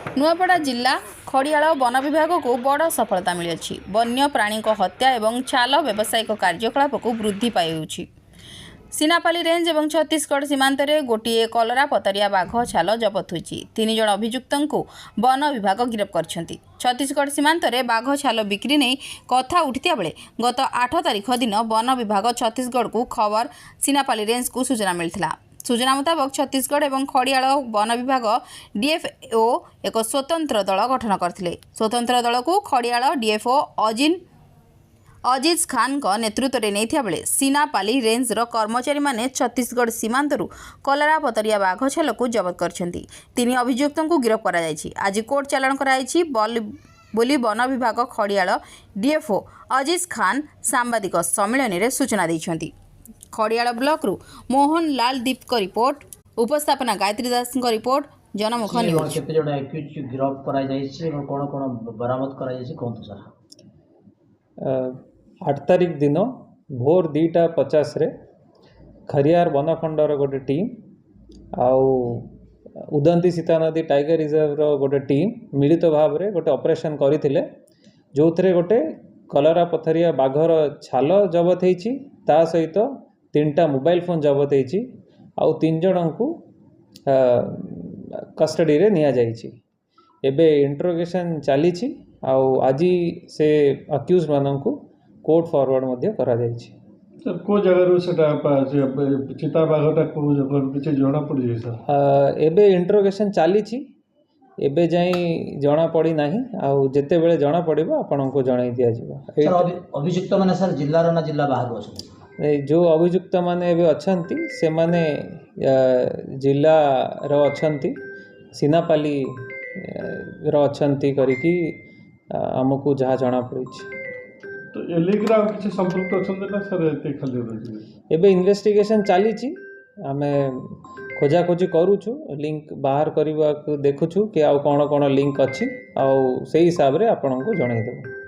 नुआपड़ा जिला खड़ियाल वन विभाग को बड़ सफलता मिली। वन्य प्राणी हत्या और छाल व्यावसायिक कार्यकलाप को वृद्धि पाई। सीनापाली रेंज और छत्तीसगढ़ सीमांत में गोटे कलरा पतरिया बाघ छाल जबत होती। 3 जन अभियुक्त वन विभाग गिरफ्त कर छत्तीसगढ़ सीमांत में बाघ छाल बिक्री नहीं कथा उठिता बेले गत 8 तारिख दिन वन विभाग छत्तीसगढ़ को खबर सीनापाली रेंज को सूचना मिलता। सूचना मुताबक छत्तीसगढ़ और खड़ियाल वन विभाग डीएफओ एक स्वतंत्र दल गठन करते। स्वतंत्र दल को खड़ियाल डीएफओ अजीज खान का नेतृत्व में नहीं बेले सीनापाली रेंजर कर्मचारी माने छत्तीसगढ़ सीमांतरू कलरा पतरिया बाघ छाल को जबत कर 3 अभियुक्त को गिरफ्त कर आज कोर्ट चालाण कर बोली वन विभाग खड़ियाल डीएफओ अजीज खान सांबादिक सम्मेलन में सूचना देते। खड़ियाल ब्लॉक रु मोहन लाल दीप को रिपोर्ट, उपस्थापना गायत्री दास को रिपोर्ट, जनमुख न्यूज। केते जण एक्यूज गिरफ्त करा जायछि और कोन कोन बरामद करा जायछि कोन तो सर 8 तारिख दिन भोर 2:50 रे खरियार वनखंडर गोटे टीम आउ उदंती सीता नदी टाइगर रिजर्व रो गोटे टीम मिलित भाव रे गोटे ऑपरेशन करिथिले, जो थरे गोटे कलरा पथरिया बाघर छाल जबत होईछि, ता सहित 3टा मोबाइल फोन जबत होईछि आउ 3 जन को कस्टडी रे निया जाईछि। एबे इंटरोगेशन चलीछि आउ आज से अक्यूज मानन को कोर्ट फॉरवर्ड मध्य करा जाईछि। सर को जगह रो सेटा चिता बाघटा को जगह किछ जणा पड़ी जाय सर एबे इंटरोगेशन चलीछि, एबे जाई जणा पड़ी नाही आउ जेते बेले जणा पड़िबो आपन को जणाई दिया जिवो। सर अभियुक्त माने सर जिल्ला रो ना जिल्ला बाहर अछन जो अभियुक्त माने एबे अछंती से माने जिल्ला रो अछंती सीनापाली रो अछंती करिकी हमकु जहाँ जना पड़ी। तो एलिग्रा किसी संपर्क अछन ना सर एते खाली रहछि एबे इन्वेस्टिगेशन चलीछि, आमे खोजा खोजी करूछु, लिंक बाहर करबा को देखुछु कि आ कोन कोन लिंक अछि आ सेही हिसाब रे आपन को जणाई देबो।